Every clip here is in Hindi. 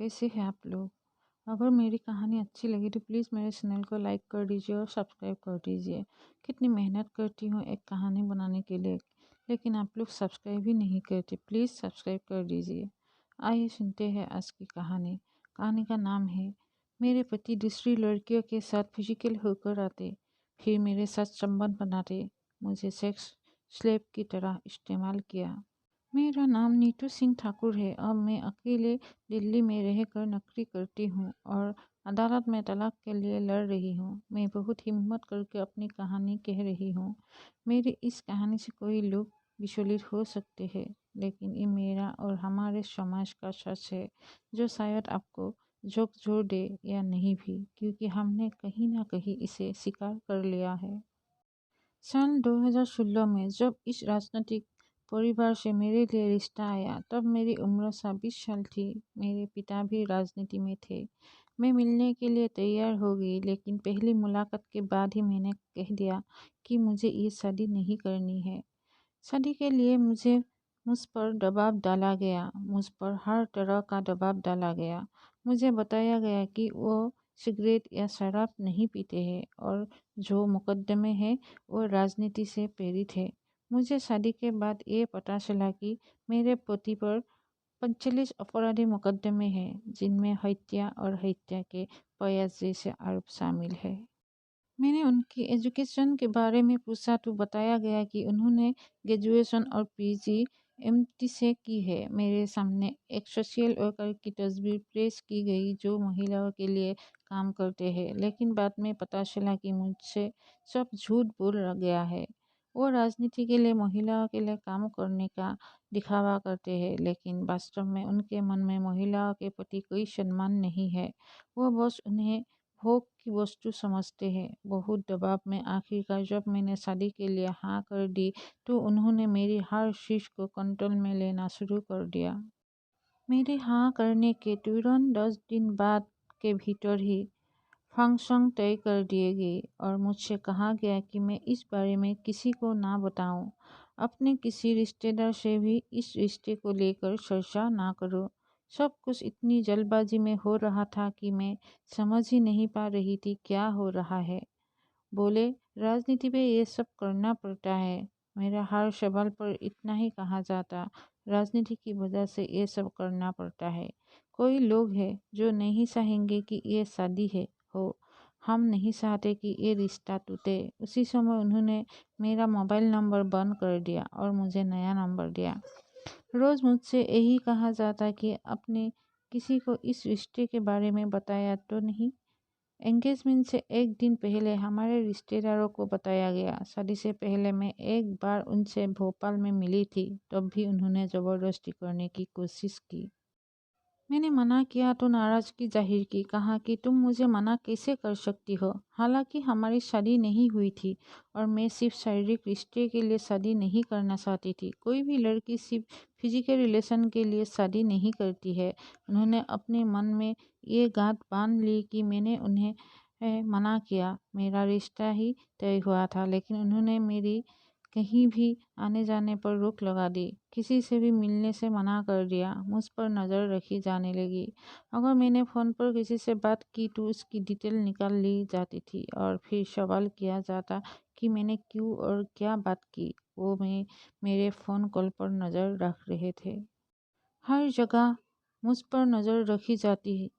कैसे हैं आप लोग? अगर मेरी कहानी अच्छी लगी तो प्लीज़ मेरे चैनल को लाइक कर दीजिए और सब्सक्राइब कर दीजिए। कितनी मेहनत करती हूँ एक कहानी बनाने के लिए, लेकिन आप लोग सब्सक्राइब ही नहीं करते। प्लीज़ सब्सक्राइब कर दीजिए। आइए सुनते हैं आज की कहानी। कहानी का नाम है, मेरे पति दूसरी लड़कियों के साथ फिजिकल होकर आते, फिर मेरे साथ संबंध बनाते, मुझे सेक्स स्लेव की तरह इस्तेमाल किया। मेरा नाम नीतू सिंह ठाकुर है। अब मैं अकेले दिल्ली में रहकर नौकरी करती हूँ और अदालत में तलाक के लिए लड़ रही हूँ। मैं बहुत हिम्मत करके अपनी कहानी कह रही हूँ। मेरी इस कहानी से कोई लोग विचलित हो सकते हैं, लेकिन ये मेरा और हमारे समाज का सच है, जो शायद आपको झकझोर दे या नहीं भी, क्योंकि हमने कहीं ना कहीं इसे स्वीकार कर लिया है। सन 2016 में जब इस राजनीतिक परिवार से मेरे लिए रिश्ता आया, तब मेरी उम्र 26 साल थी। मेरे पिता भी राजनीति में थे। मैं मिलने के लिए तैयार हो गई, लेकिन पहली मुलाकात के बाद ही मैंने कह दिया कि मुझे ये शादी नहीं करनी है। शादी के लिए मुझ पर दबाव डाला गया, मुझ पर हर तरह का दबाव डाला गया। मुझे बताया गया कि वो सिगरेट या शराब नहीं पीते हैं और जो मुकदमे हैं वो राजनीति से प्रेरित है। मुझे शादी के बाद ये पता चला कि मेरे पति पर 45 अपराधी मुकदमे हैं, जिनमें हत्या और हत्या के प्रयास जैसे आरोप शामिल है। मैंने उनकी एजुकेशन के बारे में पूछा तो बताया गया कि उन्होंने ग्रेजुएशन और पीजी एमटी से की है। मेरे सामने एक सोशल वर्कर की तस्वीर पेश की गई जो महिलाओं के लिए काम करते हैं, लेकिन बाद में पता चला कि मुझसे सब झूठ बोल गया है। वो राजनीति के लिए महिलाओं के लिए काम करने का दिखावा करते हैं, लेकिन वास्तव में उनके मन में महिलाओं के प्रति कोई सम्मान नहीं है। वो बस उन्हें भोग की वस्तु समझते हैं। बहुत दबाव में आखिरकार जब मैंने शादी के लिए हाँ कर दी, तो उन्होंने मेरी हर चीज को कंट्रोल में लेना शुरू कर दिया। मेरे हाँ करने के तुरंत 10 दिन बाद के भीतर ही फंक्शन तय कर दिए गए और मुझसे कहा गया कि मैं इस बारे में किसी को ना बताऊं। अपने किसी रिश्तेदार से भी इस रिश्ते को लेकर चर्चा ना करो। सब कुछ इतनी जल्दबाजी में हो रहा था कि मैं समझ ही नहीं पा रही थी क्या हो रहा है। बोले, राजनीति में ये सब करना पड़ता है। मेरा हर सवाल पर इतना ही कहा जाता, राजनीति की वजह से ये सब करना पड़ता है। कोई लोग हैं जो नहीं चाहेंगे कि ये शादी है हो। हम नहीं चाहते कि ये रिश्ता टूटे। उसी समय उन्होंने मेरा मोबाइल नंबर बंद कर दिया और मुझे नया नंबर दिया। रोज़ मुझसे यही कहा जाता कि आपने किसी को इस रिश्ते के बारे में बताया तो नहीं। एंगेजमेंट से एक दिन पहले हमारे रिश्तेदारों को बताया गया। शादी से पहले मैं एक बार उनसे भोपाल में मिली थी, तब भी उन्होंने ज़बरदस्ती करने की कोशिश की। मैंने मना किया तो नाराज़गी जाहिर की, कहा कि तुम मुझे मना कैसे कर सकती हो। हालांकि हमारी शादी नहीं हुई थी और मैं सिर्फ शारीरिक रिश्ते के लिए शादी नहीं करना चाहती थी। कोई भी लड़की सिर्फ फिजिकल रिलेशन के लिए शादी नहीं करती है। उन्होंने अपने मन में ये गांठ बांध ली कि मैंने उन्हें मना किया। मेरा रिश्ता ही तय हुआ था, लेकिन उन्होंने मेरी कहीं भी आने जाने पर रोक लगा दी, किसी से भी मिलने से मना कर दिया। मुझ पर नज़र रखी जाने लगी। अगर मैंने फ़ोन पर किसी से बात की तो उसकी डिटेल निकाल ली जाती थी और फिर सवाल किया जाता कि मैंने क्यों और क्या बात की। वो मेरे फ़ोन कॉल पर नज़र रख रहे थे। हर जगह मुझ पर नज़र रखी जाती।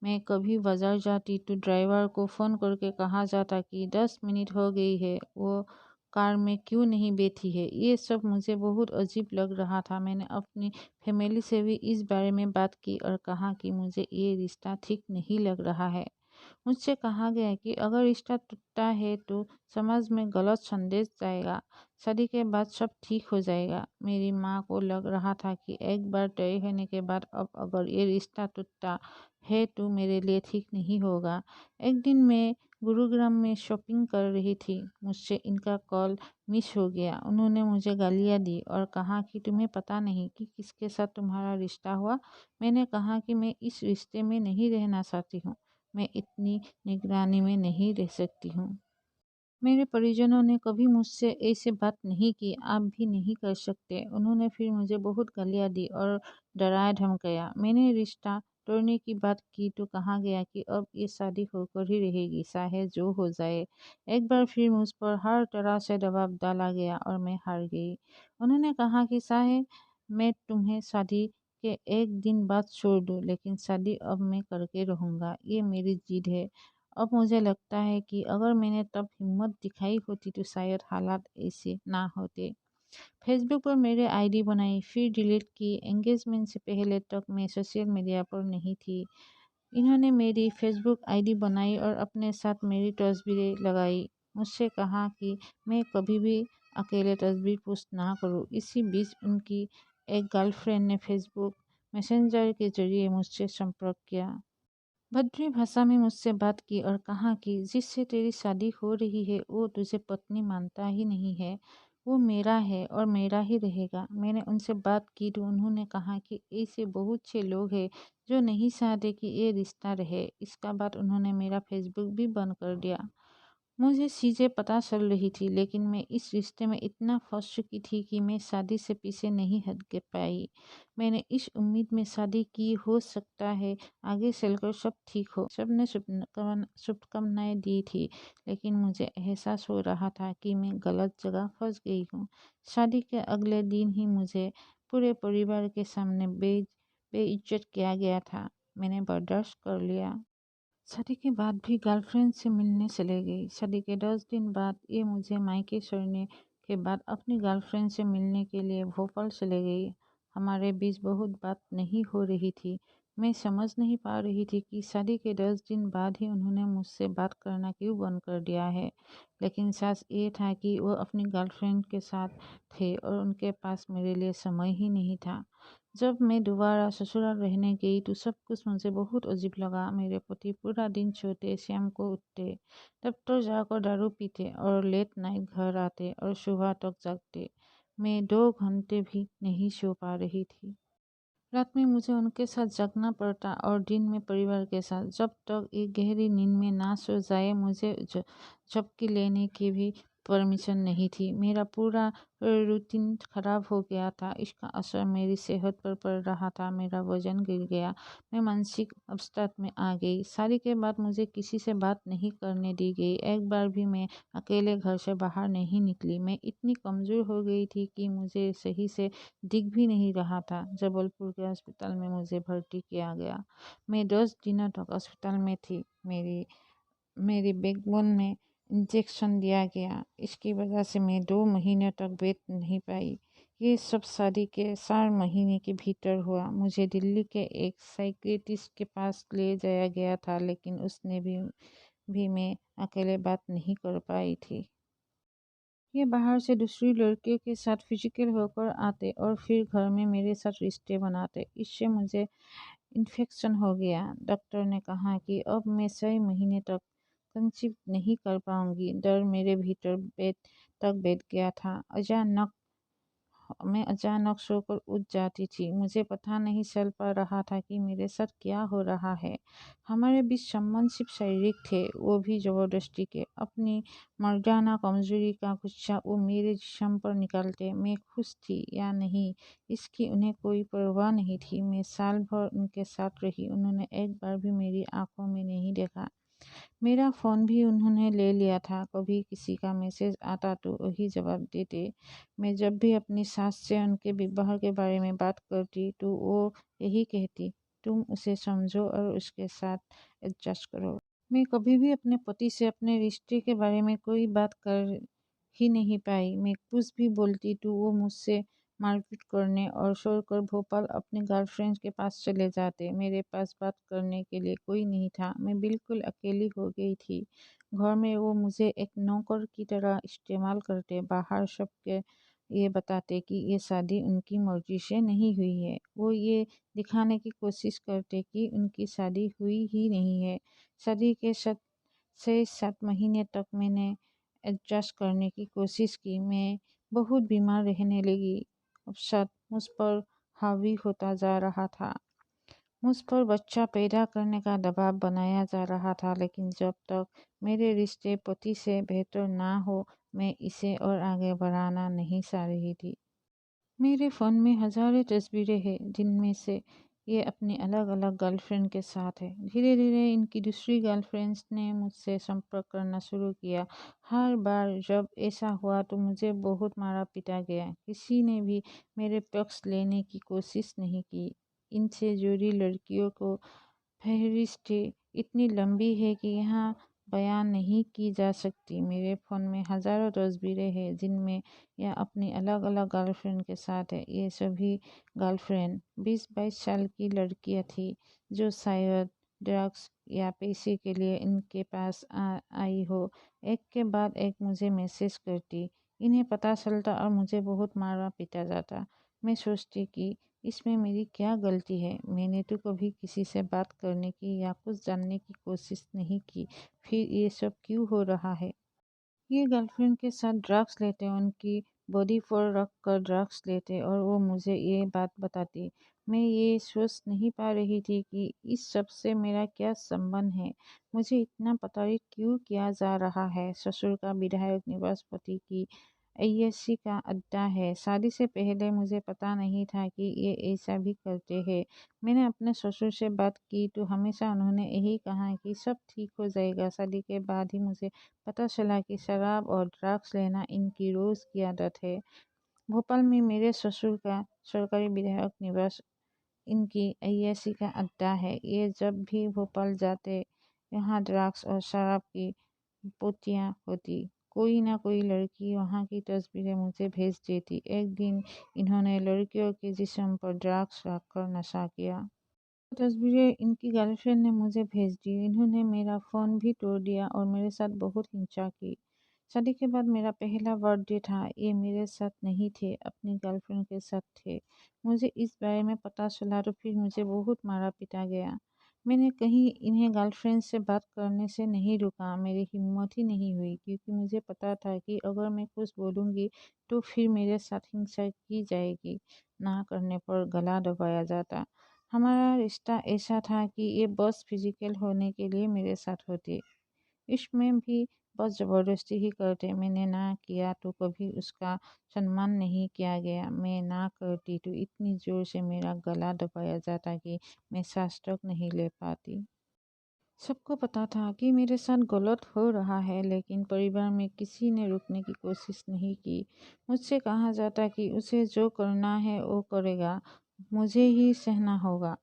मैं कभी बाजार जाती तो ड्राइवर को फ़ोन करके कहा जाता कि 10 मिनट हो गई है, वो कार में क्यों नहीं बैठी है। ये सब मुझे बहुत अजीब लग रहा था। मैंने अपनी फैमिली से भी इस बारे में बात की और कहा कि मुझे ये रिश्ता ठीक नहीं लग रहा है। मुझसे कहा गया कि अगर रिश्ता टूटता है तो समाज में गलत संदेश जाएगा, शादी के बाद सब ठीक हो जाएगा। मेरी माँ को लग रहा था कि एक बार तय होने के बाद अब अगर ये रिश्ता टूटता है तो मेरे लिए ठीक नहीं होगा। एक दिन मैं गुरुग्राम में शॉपिंग कर रही थी, मुझसे इनका कॉल मिस हो गया। उन्होंने मुझे गालियाँ दी और कहा कि तुम्हें पता नहीं कि किसके साथ तुम्हारा रिश्ता हुआ। मैंने कहा कि मैं इस रिश्ते में नहीं रहना चाहती हूँ, मैं इतनी निगरानी में नहीं रह सकती हूँ। मेरे परिजनों ने कभी मुझसे ऐसे बात नहीं की, आप भी नहीं कर सकते। उन्होंने फिर मुझे बहुत गालियाँ दी और डराया धमकाया। मैंने रिश्ता तोड़ने की बात की तो कहा गया कि अब ये शादी होकर ही रहेगी, चाहे जो हो जाए। एक बार फिर मुझ पर हर तरह से दबाव डाला गया और मैं हार गई। उन्होंने कहा कि चाहे मैं तुम्हें शादी के एक दिन बाद छोड़ दूँ, लेकिन शादी अब मैं करके रहूँगा, ये मेरी जिद है। अब मुझे लगता है कि अगर मैंने तब हिम्मत दिखाई होती तो शायद हालात ऐसे ना होते। फेसबुक पर मेरे आईडी बनाई, फिर डिलीट की। एंगेजमेंट से पहले तक मैं सोशल मीडिया पर नहीं थी। इन्होंने मेरी फेसबुक आईडी बनाई और अपने साथ मेरी तस्वीरें लगाई। मुझसे कहा कि मैं कभी भी अकेले तस्वीर पोस्ट ना करूं। इसी बीच उनकी एक गर्लफ्रेंड ने फेसबुक मैसेंजर के जरिए मुझसे संपर्क किया। भद्री भाषा में मुझसे बात की और कहा कि जिससे तेरी शादी हो रही है वो तुझे पत्नी मानता ही नहीं है, वो मेरा है और मेरा ही रहेगा। मैंने उनसे बात की तो उन्होंने कहा कि ऐसे बहुत से लोग हैं जो नहीं चाहते कि ये रिश्ता रहे। इसका बाद उन्होंने मेरा फेसबुक भी बंद कर दिया। मुझे चीज़ें पता चल रही थी, लेकिन मैं इस रिश्ते में इतना फंस चुकी थी कि मैं शादी से पीछे नहीं हट के पाई। मैंने इस उम्मीद में शादी की, हो सकता है आगे चलकर सब ठीक हो। सबने शुभकामनाएं दी थी, लेकिन मुझे एहसास हो रहा था कि मैं गलत जगह फंस गई हूँ। शादी के अगले दिन ही मुझे पूरे परिवार के सामने बेइज्जत किया गया था। मैंने बर्दाश्त कर लिया। शादी के बाद भी गर्लफ्रेंड से मिलने चले गई। शादी के 10 दिन बाद ये मुझे मायके छोड़ने के बाद अपनी गर्लफ्रेंड से मिलने के लिए भोपाल चले गई। हमारे बीच बहुत बात नहीं हो रही थी। मैं समझ नहीं पा रही थी कि शादी के 10 दिन बाद ही उन्होंने मुझसे बात करना क्यों बंद कर दिया है। लेकिन सच ये था कि वो अपनी गर्लफ्रेंड के साथ थे और उनके पास मेरे लिए समय ही नहीं था। जब मैं दोबारा ससुराल रहने गई तो सब कुछ मुझे बहुत अजीब लगा। मेरे पति पूरा दिन सोते, शाम को उठते, दफ्तर जाकर दारू पीते और लेट नाइट घर आते और सुबह तक जागते। मैं 2 घंटे भी नहीं सो पा रही थी। रात में मुझे उनके साथ जगना पड़ता और दिन में परिवार के साथ। जब तक एक गहरी नींद में ना सो जाए मुझे झपकी लेने की भी परमिशन नहीं थी। मेरा पूरा रूटीन खराब हो गया था। इसका असर मेरी सेहत पर पड़ रहा था। मेरा वजन गिर गया। मैं मानसिक अवसाद में आ गई। शादी के बाद मुझे किसी से बात नहीं करने दी गई। एक बार भी मैं अकेले घर से बाहर नहीं निकली। मैं इतनी कमज़ोर हो गई थी कि मुझे सही से दिख भी नहीं रहा था। जबलपुर के अस्पताल में मुझे भर्ती किया गया। मैं 10 दिनों तक अस्पताल में थी। मेरी मेरी बैकबोन में इंजेक्शन दिया गया। इसकी वजह से मैं 2 महीने तक बैठ नहीं पाई। ये सब शादी के 4 महीने के भीतर हुआ। मुझे दिल्ली के एक साइकियाट्रिस्ट के पास ले जाया गया था, लेकिन उसने भी मैं अकेले बात नहीं कर पाई थी। ये बाहर से दूसरी लड़कियों के साथ फिजिकल होकर आते और फिर घर में मेरे साथ रिश्ते बनाते। इससे मुझे इन्फेक्शन हो गया। डॉक्टर ने कहा कि अब मैं 6 महीने तक कंसीव नहीं कर पाऊंगी। डर मेरे भीतर बैठ गया था। मैं अचानक सोकर उठ जाती थी। मुझे पता नहीं चल पा रहा था कि मेरे साथ क्या हो रहा है। हमारे बीच संबंध सिर्फ शारीरिक थे, वो भी जबरदस्ती के। अपनी मर्दाना कमजोरी का गुस्सा वो मेरे जिस्म पर निकालते। मैं खुश थी या नहीं इसकी उन्हें कोई परवाह नहीं थी। मैं साल भर उनके साथ रही। उन्होंने एक बार भी मेरी आंखों में नहीं देखा। मेरा फ़ोन भी उन्होंने ले लिया था। कभी किसी का मैसेज आता तो वही जवाब देते। मैं जब भी अपनी सास से उनके विवाह के बारे में बात करती तो वो यही कहती, तुम उसे समझो और उसके साथ एडजस्ट करो। मैं कभी भी अपने पति से अपने रिश्ते के बारे में कोई बात कर ही नहीं पाई। मैं कुछ भी बोलती तो वो मुझसे मारपीट करने और छोड़कर भोपाल अपने गर्लफ्रेंड के पास चले जाते। मेरे पास बात करने के लिए कोई नहीं था। मैं बिल्कुल अकेली हो गई थी। घर में वो मुझे एक नौकर की तरह इस्तेमाल करते। बाहर सबके ये बताते कि ये शादी उनकी मर्जी से नहीं हुई है। वो ये दिखाने की कोशिश करते कि उनकी शादी हुई ही नहीं है। शादी के 6-7 महीने तक मैंने एडजस्ट करने की कोशिश की। मैं बहुत बीमार रहने लगी। अवसाद मुझ पर हावी होता जा रहा था। मुझ पर बच्चा पैदा करने का दबाव बनाया जा रहा था, लेकिन जब तक मेरे रिश्ते पति से बेहतर ना हो मैं इसे और आगे बढ़ाना नहीं चाह रही थी। मेरे फ़ोन में हज़ारों तस्वीरें हैं, जिनमें से ये अपनी अलग अलग गर्लफ्रेंड के साथ है। धीरे धीरे इनकी दूसरी गर्लफ्रेंड्स ने मुझसे संपर्क करना शुरू किया। हर बार जब ऐसा हुआ तो मुझे बहुत मारा पीटा गया। किसी ने भी मेरे पक्ष लेने की कोशिश नहीं की। इनसे जुड़ी लड़कियों को फहरिस्त इतनी लंबी है कि यहाँ बयान नहीं की जा सकती। मेरे फ़ोन में हज़ारों तस्वीरें हैं जिनमें यह अपनी अलग अलग गर्लफ्रेंड के साथ है। ये सभी गर्लफ्रेंड 20-22 साल की लड़कियां थी जो शायद ड्रग्स या पैसे के लिए इनके पास आई हो। एक के बाद एक मुझे मैसेज करती, इन्हें पता चलता और मुझे बहुत मारा पीटा जाता। मैं सोचती कि इसमें मेरी क्या गलती है? मैंने तो कभी किसी से बात करने की या कुछ जानने की कोशिश नहीं की, फिर ये सब क्यों हो रहा है? ये गर्लफ्रेंड के साथ ड्रग्स लेते, उनकी बॉडी पर रख कर ड्रग्स लेते और वो मुझे ये बात बताती। मैं ये सोच नहीं पा रही थी कि इस सब से मेरा क्या संबंध है। मुझे इतना प्रताड़ित क्यों किया जा रहा है? ससुर का विधायक निवास पति की अय्याशी का अड्डा है। शादी से पहले मुझे पता नहीं था कि ये ऐसा भी करते हैं। मैंने अपने ससुर से बात की तो हमेशा उन्होंने यही कहा कि सब ठीक हो जाएगा। शादी के बाद ही मुझे पता चला कि शराब और ड्रग्स लेना इनकी रोज़ की आदत है। भोपाल में मेरे ससुर का सरकारी विधायक निवास इनकी अय्याशी का अड्डा है। ये जब भी भोपाल जाते यहाँ ड्रग्स और शराब की पोतियाँ होती। कोई ना कोई लड़की वहाँ की तस्वीरें मुझे भेज देती। एक दिन इन्होंने लड़कियों के जिस्म पर ड्रग्स रखकर नशा किया। तस्वीरें इनकी गर्लफ्रेंड ने मुझे भेज दी। इन्होंने मेरा फ़ोन भी तोड़ दिया और मेरे साथ बहुत हिंसा की। शादी के बाद मेरा पहला बर्थडे था। ये मेरे साथ नहीं थे, अपनी गर्लफ्रेंड के साथ थे। मुझे इस बारे में पता चला तो फिर मुझे बहुत मारा पीटा गया। मैंने कहीं इन्हें गर्लफ्रेंड से बात करने से नहीं रोका। मेरी हिम्मत ही नहीं हुई क्योंकि मुझे पता था कि अगर मैं कुछ बोलूँगी तो फिर मेरे साथ हिंसा की जाएगी। ना करने पर गला दबाया जाता। हमारा रिश्ता ऐसा था कि ये बस फिजिकल होने के लिए मेरे साथ होते। इसमें भी बस ज़बरदस्ती ही करते। मैंने ना किया तो कभी उसका सम्मान नहीं किया गया। मैं ना करती तो इतनी ज़ोर से मेरा गला दबाया जाता कि मैं सांस तक नहीं ले पाती। सबको पता था कि मेरे साथ गलत हो रहा है, लेकिन परिवार में किसी ने रुकने की कोशिश नहीं की। मुझसे कहा जाता कि उसे जो करना है वो करेगा, मुझे ही सहना होगा,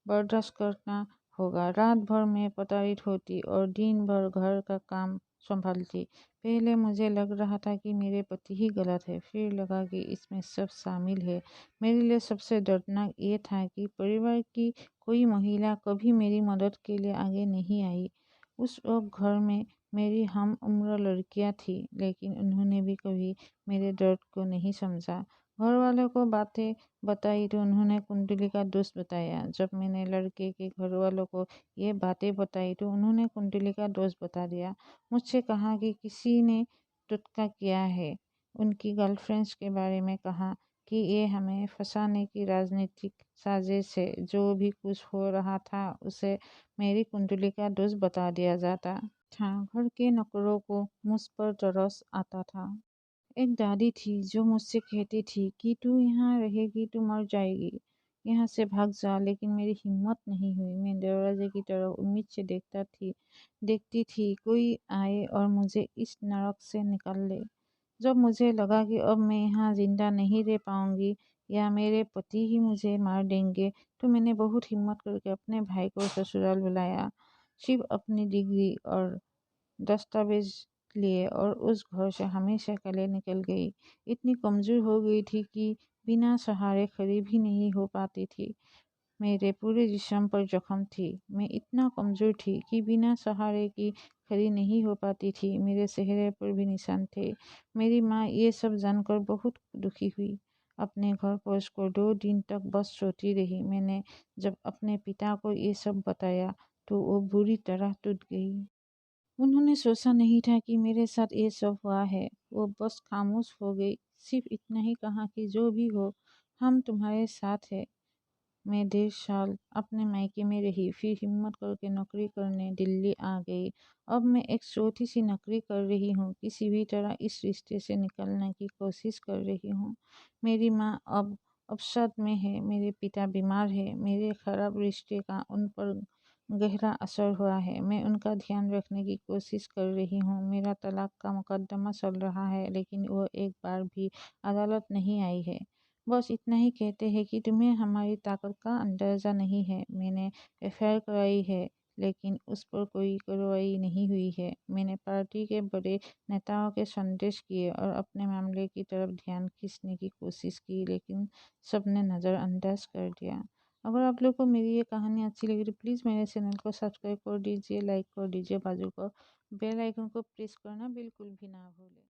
बर्दाश्त करना होगा। रात भर मैं प्रताड़ित होती और दिन भर घर का काम संभालती। पहले मुझे लग रहा था कि मेरे पति ही गलत है, फिर लगा कि इसमें सब शामिल है। मेरे लिए सबसे दर्दनाक ये था कि परिवार की कोई महिला कभी मेरी मदद के लिए आगे नहीं आई। उस वक्त घर में मेरी हम उम्र लड़कियां थी, लेकिन उन्होंने भी कभी मेरे दर्द को नहीं समझा। घर वालों को बातें बताई तो उन्होंने कुंडली का दोष बताया। जब मैंने लड़के के घर वालों को ये बातें बताई तो उन्होंने कुंडली का दोष बता दिया। मुझसे कहा कि किसी ने टुटका किया है। उनकी गर्लफ्रेंड्स के बारे में कहा कि ये हमें फंसाने की राजनीतिक साजिश है। जो भी कुछ हो रहा था उसे मेरी कुंडली का दोष बता दिया जाता था। घर के नौकरों को मुझ पर तरस आता था। एक दादी थी जो मुझसे कहती थी कि तू यहाँ रहेगी तो मर जाएगी, यहाँ से भाग जा। लेकिन मेरी हिम्मत नहीं हुई। मैं दरवाजे की तरफ उम्मीद से देखती थी कोई आए और मुझे इस नरक से निकाल ले। जब मुझे लगा कि अब मैं यहाँ जिंदा नहीं रह पाऊंगी या मेरे पति ही मुझे मार देंगे, तो मैंने बहुत हिम्मत करके अपने भाई को ससुराल बुलाया। शिव अपनी डिग्री और दस्तावेज लिए और उस घर से हमेशा के लिए निकल गई। इतनी कमज़ोर हो गई थी कि बिना सहारे खड़ी भी नहीं हो पाती थी। मेरे पूरे जिस्म पर जख्म थी। मैं इतना कमज़ोर थी कि बिना सहारे की खड़ी नहीं हो पाती थी। मेरे चेहरे पर भी निशान थे। मेरी माँ ये सब जानकर बहुत दुखी हुई। अपने घर पहुंचकर 2 दिन तक बस सोती रही। मैंने जब अपने पिता को ये सब बताया तो वो बुरी तरह टूट गई। उन्होंने सोचा नहीं था कि मेरे साथ ये सब हुआ है। वो बस खामोश हो गई, सिर्फ इतना ही कहा कि जो भी हो हम तुम्हारे साथ हैं। मैं 1.5 साल अपने मायके में रही, फिर हिम्मत करके नौकरी करने दिल्ली आ गई। अब मैं एक छोटी सी नौकरी कर रही हूँ, किसी भी तरह इस रिश्ते से निकलने की कोशिश कर रही हूँ। मेरी माँ अब अवसाद में है, मेरे पिता बीमार है, मेरे खराब रिश्ते का उन पर गहरा असर हुआ है। मैं उनका ध्यान रखने की कोशिश कर रही हूँ। मेरा तलाक का मुकदमा चल रहा है, लेकिन वो एक बार भी अदालत नहीं आई है। बस इतना ही कहते हैं कि तुम्हें हमारी ताकत का अंदाज़ा नहीं है। मैंने एफआईआर कराई है, लेकिन उस पर कोई कार्रवाई नहीं हुई है। मैंने पार्टी के बड़े नेताओं के संदेश किए और अपने मामले की तरफ ध्यान खींचने की कोशिश की, लेकिन सबने नज़रअंदाज कर दिया। अगर आप लोग को मेरी ये कहानी अच्छी लगी तो प्लीज़ मेरे चैनल को सब्सक्राइब कर दीजिए, लाइक कर दीजिए, बाजू को बेल आइकन को प्रेस करना बिल्कुल भी ना भूलें।